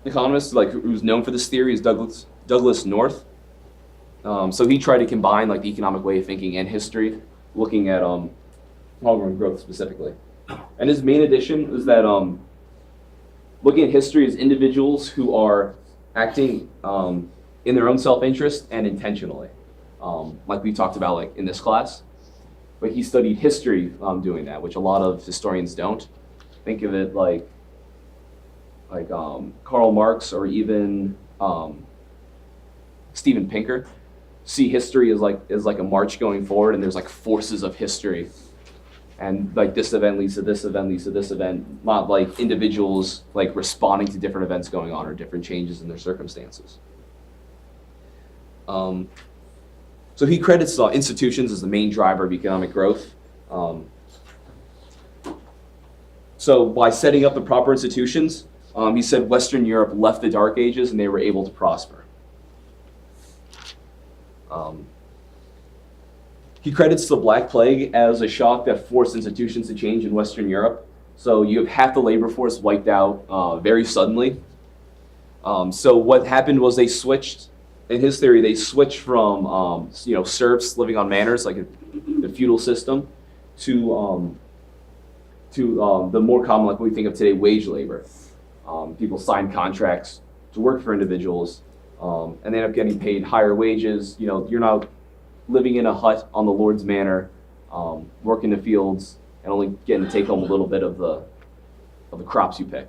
economist like who's known for this theory is Douglas North. So he tried to combine like the economic way of thinking and history, looking at long-run growth specifically. And his main addition is that looking at history as individuals who are acting in their own self-interest and intentionally, like we talked about like in this class. But he studied history doing that, which a lot of historians don't. Think of it like Karl Marx or even Steven Pinker. See history as like a march going forward, and there's like forces of history, and like this event leads to this event leads to this event, not like individuals like responding to different events going on or different changes in their circumstances. So he credits institutions as the main driver of economic growth. So by setting up the proper institutions, he said Western Europe left the Dark Ages and they were able to prosper. He credits the Black Plague as a shock that forced institutions to change in Western Europe. So you have half the labor force wiped out very suddenly. So what happened was they switched, in his theory, they switched from serfs living on manors, like the feudal system, to the more common, like what we think of today, wage labor. People sign contracts to work for individuals, and they end up getting paid higher wages. You're not living in a hut on the Lord's manor, working the fields, and only getting to take home a little bit of the crops you pick.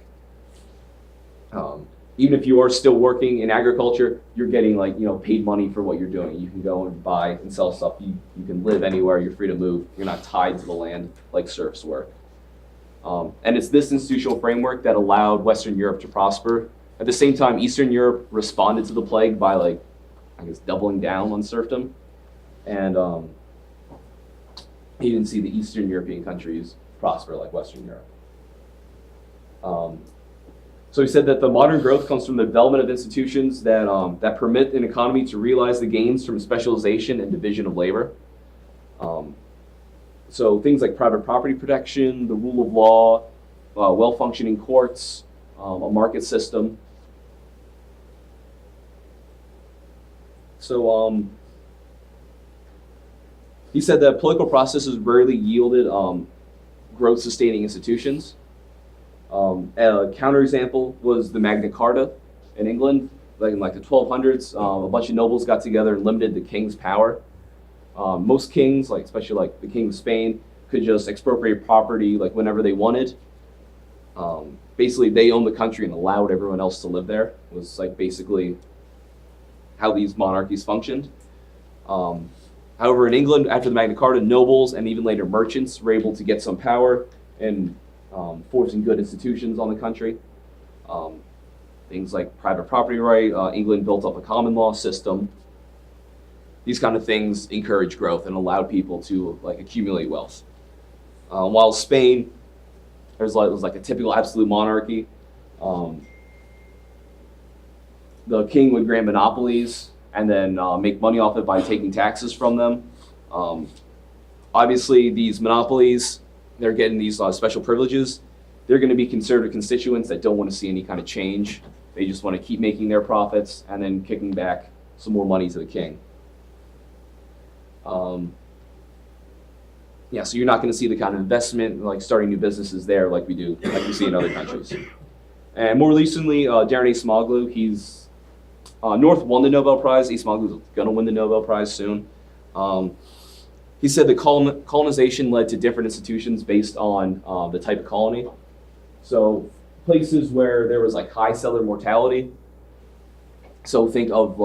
Even if you are still working in agriculture, you're getting paid money for what you're doing. You can go and buy and sell stuff. You can live anywhere. You're free to move. You're not tied to the land like serfs were. And it's this institutional framework that allowed Western Europe to prosper. At the same time, Eastern Europe responded to the plague by doubling down on serfdom. And he didn't see the Eastern European countries prosper like Western Europe. So he said that the modern growth comes from the development of institutions that permit an economy to realize the gains from specialization and division of labor. So things like private property protection, the rule of law, well-functioning courts, a market system. So he said that political processes rarely yielded growth-sustaining institutions. A counterexample was the Magna Carta in England, in the 1200s. A bunch of nobles got together and limited the king's power. Most kings, especially the King of Spain, could just expropriate property whenever they wanted. Basically, they owned the country and allowed everyone else to live there. It was basically how these monarchies functioned. However, in England, after the Magna Carta, nobles and even later merchants were able to get some power and forcing good institutions on the country. Things like private property right. England built up a common law system. These kind of things encourage growth and allowed people to accumulate wealth. While Spain, it was a typical absolute monarchy. The king would grant monopolies and then make money off it by taking taxes from them. Obviously, these monopolies, they're getting these special privileges. They're going to be conservative constituents that don't want to see any kind of change. They just want to keep making their profits and then kicking back some more money to the king. So you're not going to see the kind of investment, starting new businesses there like we see in other countries. And more recently, Daron Acemoglu, he's North won the Nobel Prize. Acemoglu is going to win the Nobel Prize soon. He said that colonization led to different institutions based on the type of colony. So places where there was high settler mortality. So think of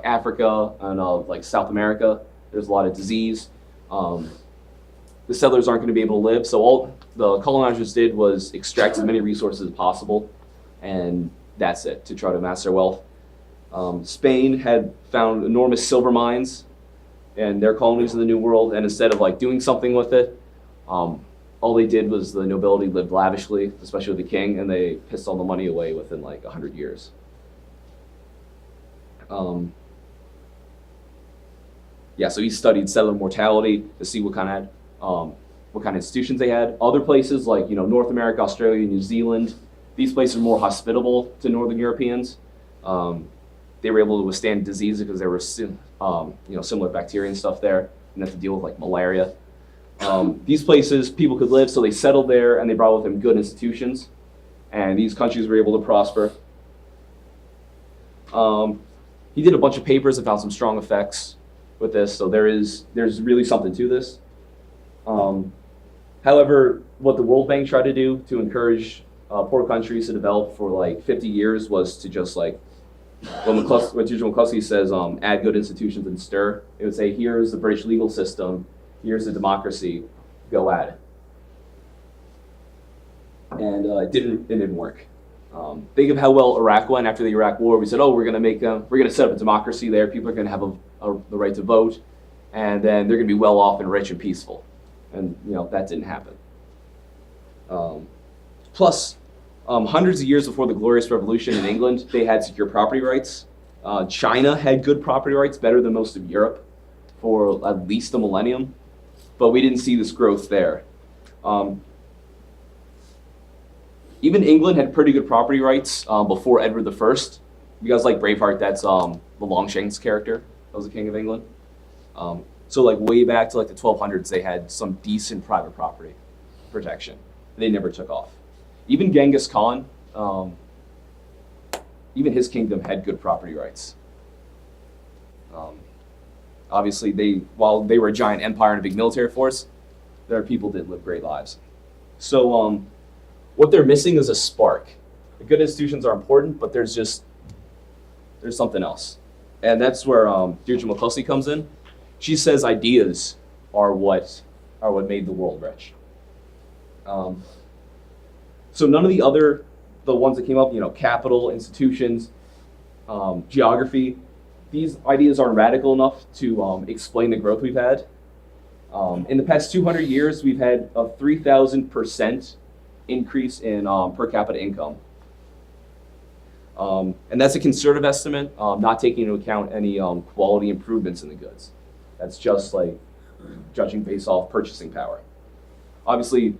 Africa and South America. There's a lot of disease. The settlers aren't going to be able to live. So all the colonizers did was extract as many resources as possible, and that's it, to try to amass their wealth. Spain had found enormous silver mines in their colonies in the New World, and instead of doing something with it, all they did was the nobility lived lavishly, especially with the king, and they pissed all the money away within 100 years. so he studied settler mortality to see what kind of institutions they had. Other places like North America, Australia, New Zealand, these places are more hospitable to Northern Europeans. They were able to withstand diseases because there were similar bacteria and stuff there, and have to deal with like malaria. These places people could live, so they settled there and they brought with them good institutions, and these countries were able to prosper. He did a bunch of papers and found some strong effects with this, so there's really something to this. However, what the World Bank tried to do to encourage poor countries to develop for like 50 years was to just like, what Deirdre McCluskey says, add good institutions and stir. It would say, here's the British legal system, here's the democracy, go at it. And it didn't work. Think of how well Iraq went after the Iraq War. We said, we're gonna set up a democracy there. People are gonna have the right to vote, and then they're gonna be well off and rich and peaceful. And that didn't happen. Plus, hundreds of years before the Glorious Revolution in England, they had secure property rights. China had good property rights, better than most of Europe, for at least a millennium. But we didn't see this growth there. Even England had pretty good property rights before Edward I. You guys like Braveheart? That's the Longshanks character. That was the King of England. So like way back to like the 1200s, they had some decent private property protection. They never took off. Even Genghis Khan, even his kingdom had good property rights. Obviously, while they were a giant empire and a big military force, their people did live great lives. So what they're missing is a spark. The good institutions are important, but there's something else. And that's where Deirdre McCluskey comes in. She says ideas are what made the world rich. So none of the ones that came up, capital, institutions, geography, these ideas aren't radical enough to explain the growth we've had. In the past 200 years, we've had a 3,000% increase in per capita income. And that's a conservative estimate, not taking into account any quality improvements in the goods. That's just like judging based off purchasing power. Obviously,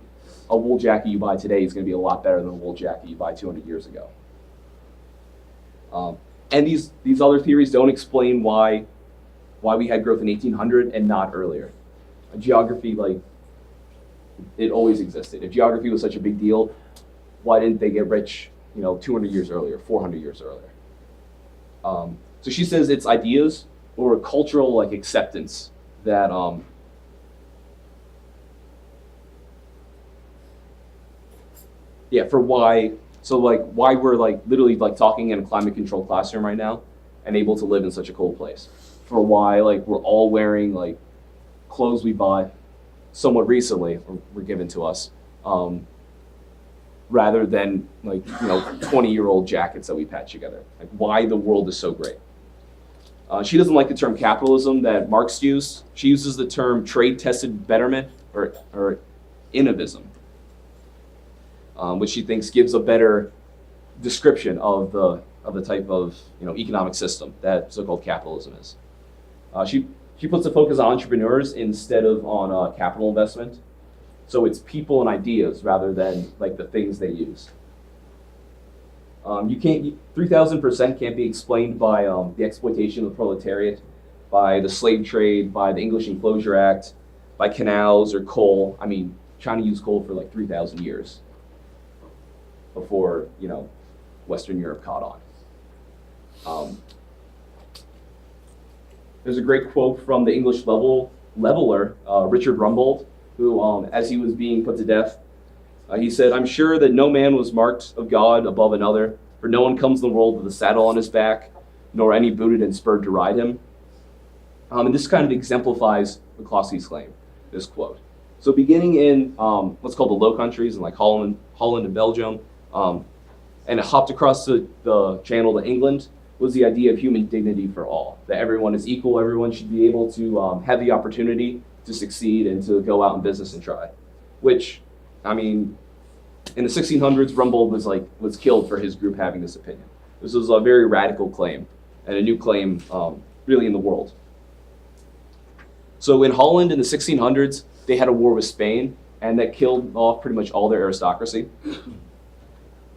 a wool jacket you buy today is going to be a lot better than a wool jacket you buy 200 years ago. And these other theories don't explain why we had growth in 1800 and not earlier. Geography, it always existed. If geography was such a big deal, why didn't they get rich 200 years earlier, 400 years earlier? So she says it's ideas or a cultural acceptance that for why we're literally talking in a climate controlled classroom right now and able to live in such a cold place. For why we're all wearing clothes we bought somewhat recently or were given to us, rather than 20-year-old jackets that we patch together. Why the world is so great. She doesn't like the term capitalism that Marx used. She uses the term trade-tested betterment or innovism, which she thinks gives a better description of the type of economic system that so-called capitalism is. She puts the focus on entrepreneurs instead of on capital investment. So it's people and ideas rather than the things they use. 3,000% can't be explained by the exploitation of the proletariat, by the slave trade, by the English Enclosure Act, by canals or coal. I mean, China used coal for 3,000 years before Western Europe caught on. There's a great quote from the English leveler, Richard Rumbold, who, as he was being put to death, he said, "I'm sure that no man was marked of God above another, for no one comes in the world with a saddle on his back, nor any booted and spurred to ride him." And this kind of exemplifies McCluskey's claim, this quote. So beginning in what's called the Low Countries, in Holland and Belgium, and it hopped across the channel to England, was the idea of human dignity for all, that everyone is equal, everyone should be able to have the opportunity to succeed and to go out in business and try. Which, I mean, in the 1600s, Rumbold was killed for his group having this opinion. This was a very radical claim, and a new claim really in the world. So in Holland in the 1600s, they had a war with Spain, and that killed off pretty much all their aristocracy.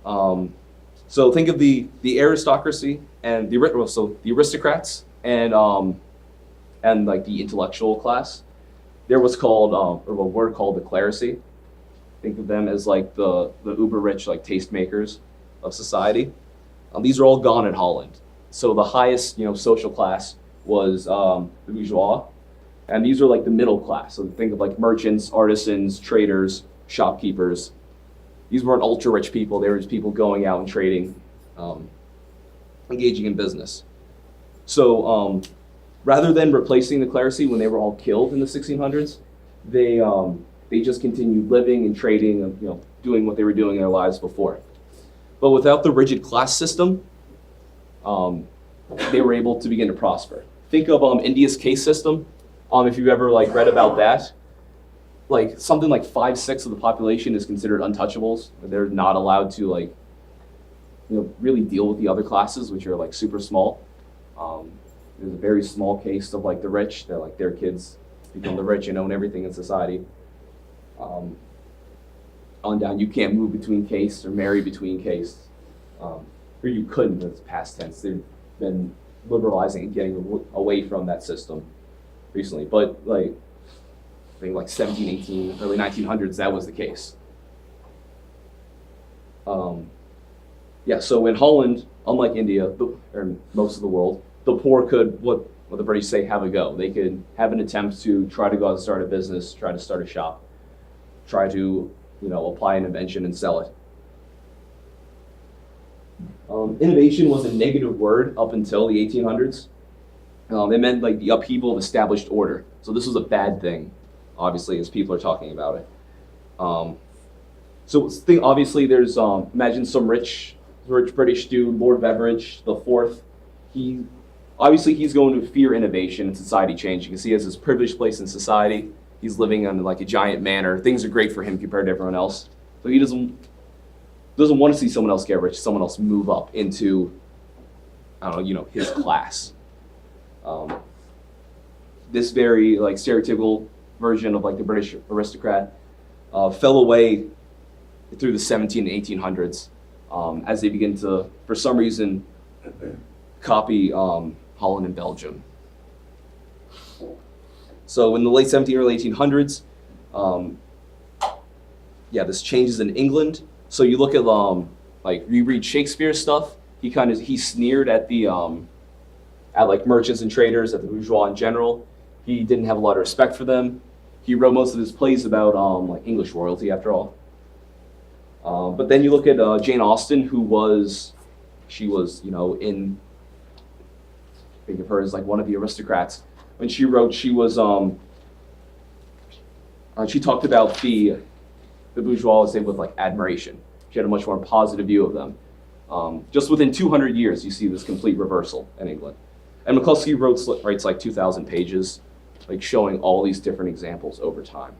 So think of the aristocracy and the aristocrats and like the intellectual class. There was called or a word called the clerisy. Think of them as like the uber rich like tastemakers of society. These are all gone in Holland. So the highest social class was the bourgeois, and these are like the middle class. So think of like merchants, artisans, traders, shopkeepers. These weren't ultra rich people. They were just people going out and trading, engaging in business. So rather than replacing the clerisy when they were all killed in the 1600s, they just continued living and trading and doing what they were doing in their lives before. But without the rigid class system, they were able to begin to prosper. Think of India's caste system. If you've ever read about that, something like 5/6 of the population is considered untouchables. They're not allowed to really deal with the other classes, which are super small. There's a very small case of the rich. They're their kids become the rich and own everything in society. On down, you can't move between castes or marry between castes, or you couldn't. It's past tense. They've been liberalizing and getting away from that system recently, but I think 1718, early 1900s, that was the case. So in Holland, unlike India or most of the world, the poor could, what the British say, have a go. They could have an attempt to try to go out and start a business, try to start a shop, try to apply an invention and sell it. Innovation was a negative word up until the 1800s. It meant the upheaval of established order. So this was a bad thing, obviously, as people are talking about it. Obviously, there's imagine some rich British dude, Lord Beveridge the Fourth. He's going to fear innovation and society change. You can see he has this privileged place in society. He's living on a giant manor. Things are great for him compared to everyone else. So he doesn't want to see someone else get rich, someone else move up into, his class. This very stereotypical version of the British aristocrat fell away through the 17 and 1800s as they begin to, for some reason, copy Holland and Belgium. So in the late 1700s, early 1800s, this changes in England. So you look at you read Shakespeare's stuff. He sneered at the at merchants and traders, at the bourgeois in general. He didn't have a lot of respect for them. He wrote most of his plays about English royalty, after all. But then you look at Jane Austen, she was think of her as one of the aristocrats. When she wrote, she talked about the bourgeois with admiration. She had a much more positive view of them. Just within 200 years, you see this complete reversal in England. And McCluskey writes 2,000 pages, showing all these different examples over time.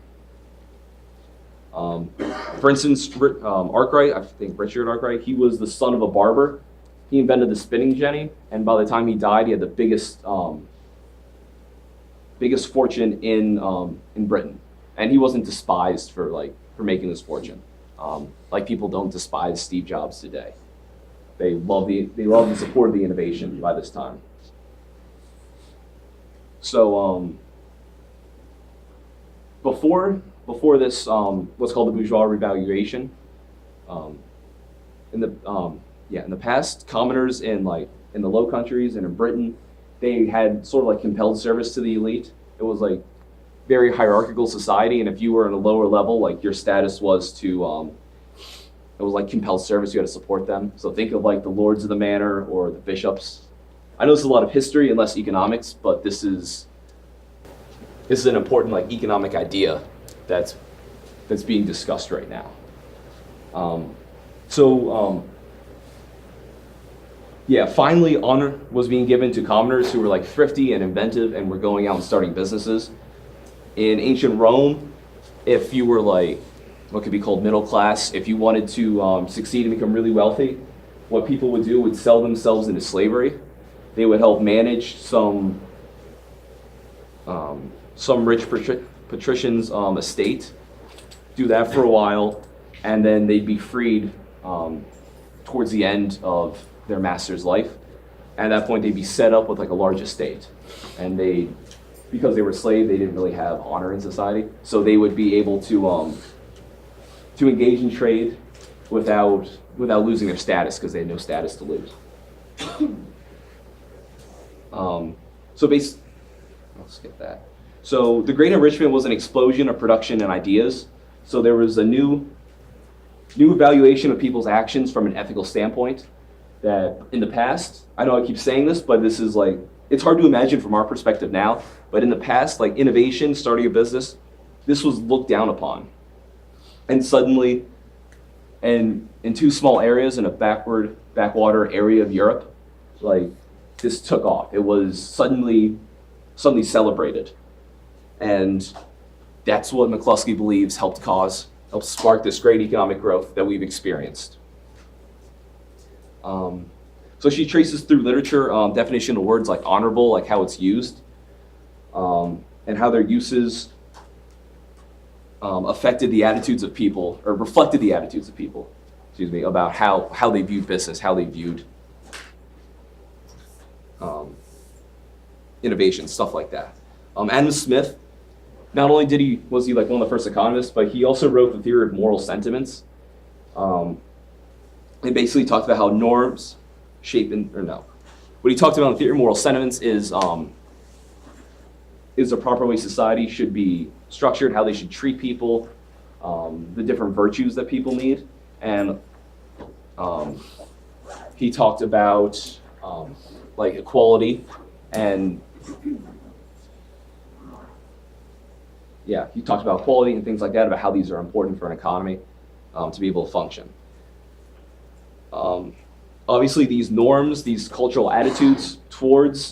For instance, Arkwright, I think Richard Arkwright, he was the son of a barber. He invented the spinning jenny, and by the time he died, he had the biggest fortune in Britain. And he wasn't despised for making this fortune. People don't despise Steve Jobs today. They love and support the innovation by this time. So before this, what's called the bourgeois revaluation, in the past, commoners in the Low Countries and in Britain, they had sort of compelled service to the elite. It was very hierarchical society, and if you were in a lower level, your status was to it was compelled service. You had to support them. So think of the lords of the manor or the bishops. I know this is a lot of history and less economics, but this is an important economic idea that's being discussed right now. Finally, honor was being given to commoners who were thrifty and inventive and were going out and starting businesses. In ancient Rome, if you were what could be called middle class, if you wanted to succeed and become really wealthy, what people would do would sell themselves into slavery. They would help manage some some rich patrician's estate, do that for a while, and then they'd be freed towards the end of their master's life. And at that point, they'd be set up with like a large estate. And because they were slaves, they didn't really have honor in society. So they would be able to engage in trade without losing their status, because they had no status to lose. I'll skip that. So the Great Enrichment was an explosion of production and ideas. So there was a new evaluation of people's actions from an ethical standpoint that in the past, I know I keep saying this, but this is like, it's hard to imagine from our perspective now, but in the past, like innovation, starting a business, this was looked down upon. And suddenly, and in two small areas in a backwater area of Europe, like this took off. It was suddenly celebrated. And that's what McCluskey believes helped spark this great economic growth that we've experienced. So she traces through literature definition of words like honorable, like how it's used, and how their uses affected the attitudes of people, or reflected the attitudes of people, about how they viewed business, how they viewed innovation, stuff like that. Adam Smith, not only was he like one of the first economists, but he also wrote the theory of moral sentiments. It basically talked about how norms shape what he talked about in the theory of moral sentiments is the proper way society should be structured, how they should treat people, the different virtues that people need. And he talked about like equality and he talked about equality and things like that, about how these are important for an economy to be able to function. Obviously, these norms, these cultural attitudes towards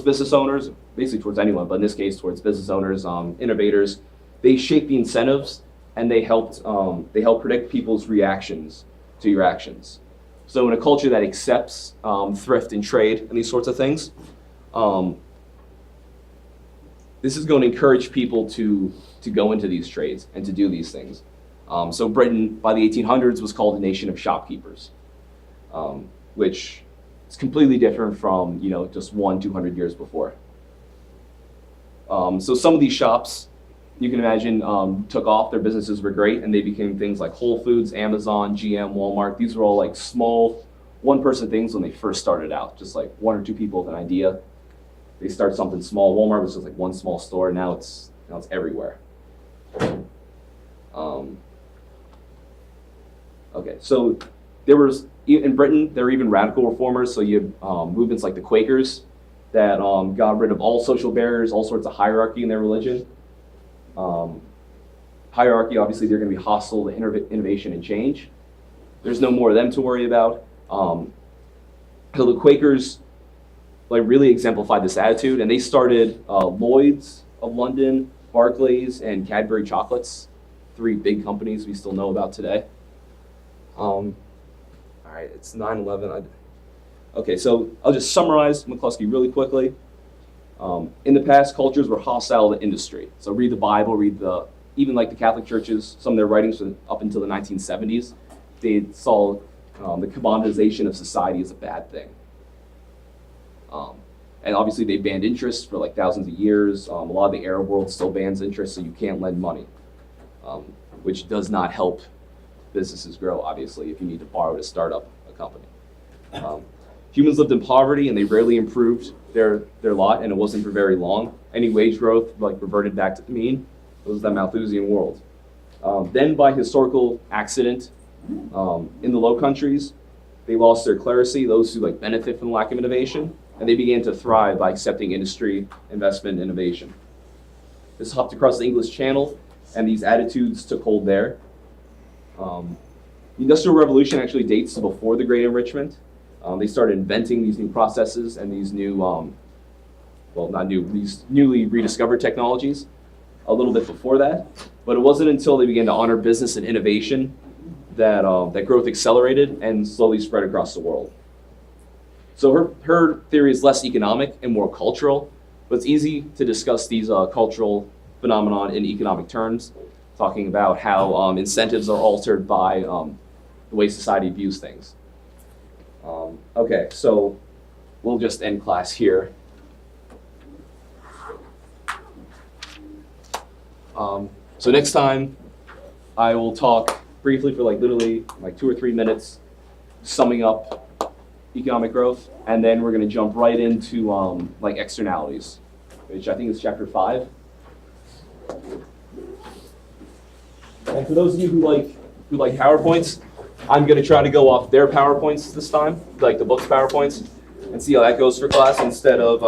business owners, basically towards anyone, but in this case towards business owners, innovators, they shape the incentives and they help predict people's reactions to your actions. So in a culture that accepts thrift and trade and these sorts of things, this is going to encourage people to go into these trades and to do these things. So Britain, by the 1800s, was called a nation of shopkeepers, which is completely different from, just 200 years before. So some of these shops, you can imagine, took off. Their businesses were great, and they became things like Whole Foods, Amazon, GM, Walmart. These were all like small, one-person things when they first started out, just like one or two people with an idea. They start something small. Walmart was just like one small store. Now it's everywhere. Okay, so in Britain, there were even radical reformers. So you have movements like the Quakers that got rid of all social barriers, all sorts of hierarchy in their religion. Hierarchy, obviously, they're going to be hostile to innovation and change. There's no more of them to worry about. So the Quakers really exemplified this attitude, and they started Lloyd's of London, Barclays, and Cadbury Chocolates, 3 big companies we still know about today. All right, it's 9/11. Okay, so I'll just summarize McCluskey really quickly. In the past, cultures were hostile to industry. So read the Bible, even like the Catholic churches, some of their writings up until the 1970s, they saw the commoditization of society as a bad thing. And obviously they banned interest for like thousands of years. A lot of the Arab world still bans interest, so you can't lend money, which does not help businesses grow, obviously, if you need to borrow to start up a company. Humans lived in poverty, and they rarely improved their lot, and it wasn't for very long. Any wage growth reverted back to the mean. It was that Malthusian world. Then by historical accident, in the Low Countries, they lost their clerisy, those who benefit from the lack of innovation, and they began to thrive by accepting industry, investment, and innovation. This hopped across the English Channel, and these attitudes took hold there. The Industrial Revolution actually dates to before the Great Enrichment. They started inventing these new processes and these new, these newly rediscovered technologies a little bit before that. But it wasn't until they began to honor business and innovation that growth accelerated and slowly spread across the world. So her theory is less economic and more cultural, But it's easy to discuss these cultural phenomenon in economic terms, talking about how incentives are altered by the way society views things. Okay, so we'll just end class here. So next time, I will talk briefly for literally 2 or 3 minutes, summing up economic growth, and then we're going to jump right into externalities, which I think is chapter 5. And for those of you who like PowerPoints, I'm going to try to go off their PowerPoints this time, like the book's PowerPoints, and see how that goes for class instead of